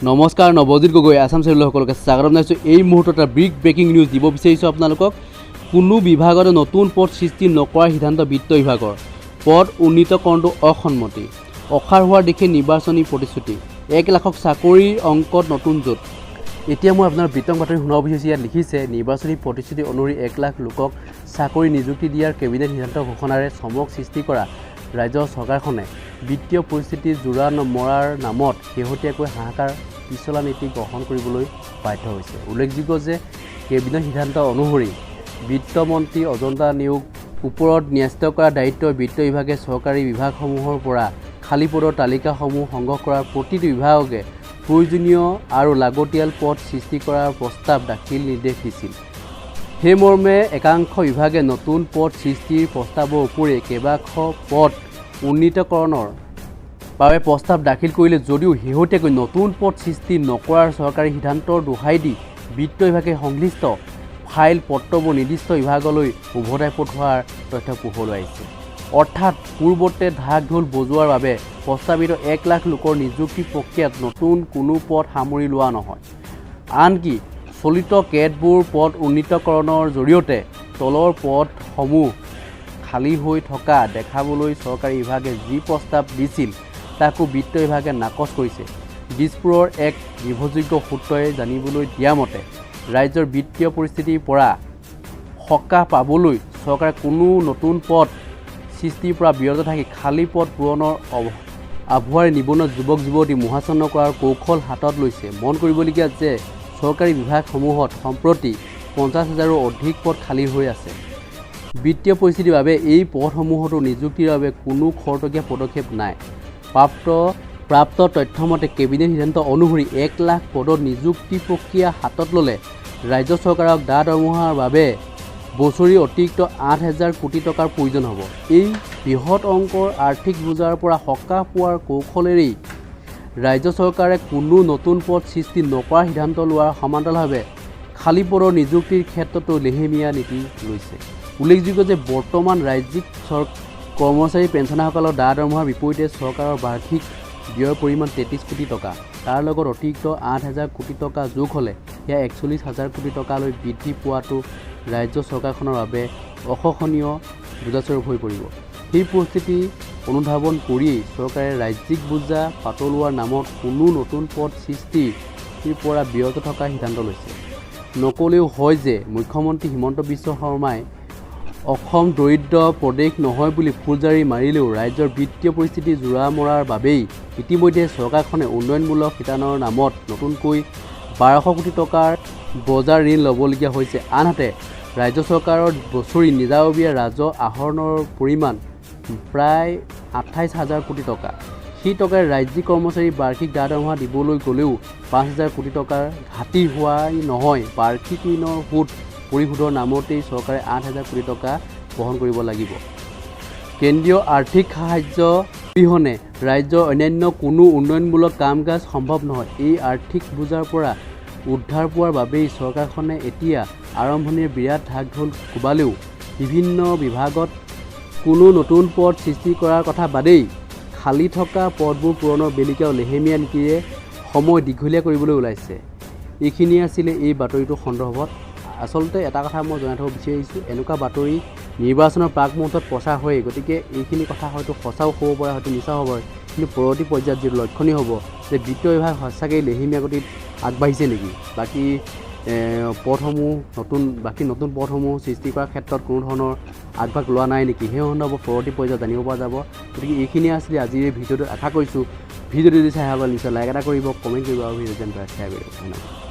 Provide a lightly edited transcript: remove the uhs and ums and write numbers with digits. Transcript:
নমস্কাৰ নৱজিত গগৈ আসাম চেনেলৰ সকলোকে স্বাগতম জনাইছোঁ। এই মুহূৰ্তত এটা বিগ ব্ৰেকিং নিউজ দিব বিচাৰিছোঁ আপোনালোকক। কোনো বিভাগতে নতুন পদ সৃষ্টি নকৰাৰ সিদ্ধান্ত বিত্ত বিভাগৰ। পদ উন্নীতকৰণটো অসন্মতি। অসাৰ হোৱাৰ দিশে নিৰ্বাচনী প্ৰতিশ্ৰুতি। 1 লাখক চাকৰিৰ অংকত নতুন জোট। এতিয়া মই আপোনাৰ বিতং বাতৰি শুনাব বিচাৰিছোঁ। ইয়াত লিখিছে নিৰ্বাচনী প্ৰতিশ্ৰুতি অনুসৰি 1 লাখ লোকক চাকৰি নিযুক্তি দিয়াৰ কেবিনেট সিদ্ধান্ত ঘোষণাৰে চমক সৃষ্টি কৰা ৰাজ্য চৰকাৰখনে বিত্তীয় পৰিস্থিতি জোৰা মৰাৰ নামত শেহতীয়াকৈ হাহাকাৰ পিছলা নীতি গ্ৰহণ কৰিবলৈ বাধ্য হৈছে। উল্লেখযোগ্য যে কেবিনেট সিদ্ধান্ত অনুসৰি বিত্তমন্ত্ৰী অজন্তা নিয়োগ ওপৰত ন্যস্ত কৰা দায়িত্ব বিত্ত বিভাগে চৰকাৰী বিভাগসমূহৰ পৰা খালী পদৰ তালিকাসমূহ সংগ্ৰহ কৰাৰ প্ৰতিটো বিভাগকে প্ৰয়োজনীয় আৰু লাগতিয়াল পদ সৃষ্টি কৰাৰ প্ৰস্তাৱ দাখিল নিৰ্দেশ দিছিল। সেই মৰ্মে একাংশ বিভাগে নতুন পদ সৃষ্টিৰ প্ৰস্তাৱৰ উপৰি কেইবাশ পদ উন্নীতকৰণৰ বাবে প্ৰস্তাৱ দাখিল কৰিলে যদিও শেহতীয়াকৈ নতুন পদ সৃষ্টি নকৰাৰ চৰকাৰী সিদ্ধান্তৰ দোহাই দি বিত্ত বিভাগে সংশ্লিষ্ট ফাইল পত্ৰবোৰ নিৰ্দিষ্ট বিভাগলৈ উভতাই পঠোৱাৰ তথ্য পোহৰলৈ আহিছে। অৰ্থাৎ পূৰ্বতে ঢাক ঢোল বজোৱাৰ বাবে প্ৰস্তাৱিত 1 লাখ লোকৰ নিযুক্তি প্ৰক্ৰিয়াত নতুন কোনো পদ সামৰি লোৱা নহয়। আনকি চলিত কেতবোৰ পদ উন্নীতকৰণৰ জৰিয়তে তলৰ পদসমূহ খালী হৈ থকা দেখাবলৈ চৰকাৰী বিভাগে যি প্ৰস্তাৱ দিছিল তাকো বিত্ত বিভাগে নাকচ কৰিছে। দিছপুৰৰ এক নিৰ্ভৰযোগ্য সূত্ৰই জানিবলৈ দিয়া মতে ৰাজ্যৰ বিত্তীয় পৰিস্থিতিৰ পৰা সকাহ পাবলৈ চৰকাৰে কোনো নতুন পদ সৃষ্টিৰ পৰা বিৰত থাকি খালী পদ পূৰণৰ আভুৱাৰী নিবনুৱা যুৱক যুৱতী মোহাচ্ছন্ন কৰাৰ কৌশল হাতত লৈছে। মন কৰিবলগীয়া যে চৰকাৰী বিভাগসমূহত সম্প্ৰতি 50,000ৰো অধিক পদ খালী হৈ আছে। বিত্তীয় পৰিস্থিতিৰ বাবে এই পদসমূহতো নিযুক্তিৰ বাবে কোনো খৰতকীয়া পদক্ষেপ নাই। প্ৰাপ্ত তথ্যমতে কেবিনেট সিদ্ধান্ত অনুসৰি 1 লাখ পদত নিযুক্তি প্ৰক্ৰিয়া হাতত ল'লে ৰাজ্য চৰকাৰক দৰমহাৰ বাবে বছৰি অতিৰিক্ত 8,000 কোটি টকাৰ প্ৰয়োজন হ'ব। এই বৃহৎ অংকৰ আৰ্থিক বোজাৰ পৰা সকাহ পোৱাৰ কৌশলেৰেই ৰাজ্য চৰকাৰে কোনো নতুন পদ সৃষ্টি নকৰাৰ সিদ্ধান্ত লোৱাৰ সমান্তৰালভাৱে খালী পদৰ নিযুক্তিৰ ক্ষেত্ৰতো লেহেমীয়া নীতি লৈছে। উল্লেখযোগ্য যে বৰ্তমান ৰাজ্যিক কৰ্মচাৰী পেঞ্চনাৰসকলৰ দৰমহাৰ বিপৰীতে চৰকাৰৰ বাৰ্ষিক ব্যয়ৰ পৰিমাণ 33 কোটি টকা। তাৰ লগত অতিৰিক্ত 8,000 কোটি টকা যোগ হ'লে সেয়া 41,000 কোটি টকালৈ বৃদ্ধি পোৱাটো ৰাজ্য চৰকাৰখনৰ বাবে অসহনীয় বোজাস্বৰূপ হৈ পৰিব। সেই পৰিস্থিতি অনুধাৱন কৰিয়েই চৰকাৰে ৰাজ্যিক বোজা পাতলোৱাৰ নামত কোনো নতুন পদ সৃষ্টিৰ পৰা বিৰত থকাৰ সিদ্ধান্ত লৈছে। নকলেও হয় যে মুখ্যমন্ত্ৰী হিমন্ত বিশ্ব শৰ্মাই অসম দৰিদ্ৰ প্ৰদেশ নহয় বুলি ফুলজাৰি মাৰিলেও ৰাজ্যৰ বিত্তীয় পৰিস্থিতি জোৰা মৰাৰ বাবেই ইতিমধ্যে চৰকাৰখনে উন্নয়নমূলক শিতানৰ নামত নতুনকৈ 1200 কোটি টকাৰ বজাৰ ঋণ ল'বলগীয়া হৈছে। আনহাতে ৰাজ্য চৰকাৰৰ বছৰি নিজাববীয়া ৰাজহ আহৰণৰ পৰিমাণ প্ৰায় 28,000 কোটি টকা। সেই টকাৰে ৰাজ্যিক কৰ্মচাৰী বাৰ্ষিক দৰমহা দিবলৈ গ'লেও 5,000 কোটি টকাৰ ঘাটি হোৱাই নহয়, বাৰ্ষিক ঋণৰ সুদ পৰিশোধৰ নামতেই চৰকাৰে 8,000 কোটি টকা বহন কৰিব লাগিব। কেন্দ্ৰীয় আৰ্থিক সাহায্য অবিহনে ৰাজ্যৰ অন্যান্য কোনো উন্নয়নমূলক কাম কাজ সম্ভৱ নহয়। এই আৰ্থিক বোজাৰ পৰা উদ্ধাৰ পোৱাৰ বাবেই চৰকাৰখনে এতিয়া আৰম্ভণিৰ বিৰাট ঢাক ঢোল কোবালেও বিভিন্ন বিভাগত কোনো নতুন পদ সৃষ্টি কৰাৰ কথা বাদেই খালী থকা পদবোৰ পূৰণৰ বেলিকাও লেহেমীয়া নীতিৰে সময় দীঘলীয়া কৰিবলৈ ওলাইছে। এইখিনিয়ে আছিলে এই বাতৰিটোৰ সন্দৰ্ভত। আচলতে এটা কথা মই জনাই থ'ব বিচাৰিছোঁ, এনেকুৱা বাতৰি নিৰ্বাচনৰ প্ৰাক মুহূৰ্তত প্ৰচাৰ হয়েই, গতিকে এইখিনি কথা হয়তো সঁচাও হ'ব পাৰে, হয়তো মিছাও হ'ব পাৰে, কিন্তু পৰৱৰ্তী পৰ্যায়ত যিটো লক্ষণীয় হ'ব যে বিত্ত বিভাগ সঁচাকৈ লেহেমীয়া গতিত আগবাঢ়িছে নেকি, বাকী নতুন পদসমূহ সৃষ্টি কৰাৰ ক্ষেত্ৰত কোনো ধৰণৰ আগভাগ লোৱা নাই নেকি, সেই সন্দৰ্ভত পৰৱৰ্তী পৰ্যায়ত জানিব পৰা যাব। গতিকে এইখিনিয়ে আছিলে আজিৰ এই ভিডিঅ'টো। আশা কৰিছোঁ ভিডিঅ'টো যদি চাই ভাল নিশ্চয় লাইক এটা কৰিব, কমেণ্ট কৰিব আৰু ভিডিঅ' যেন শ্বেয়াৰ কৰিব। ধন্যবাদ।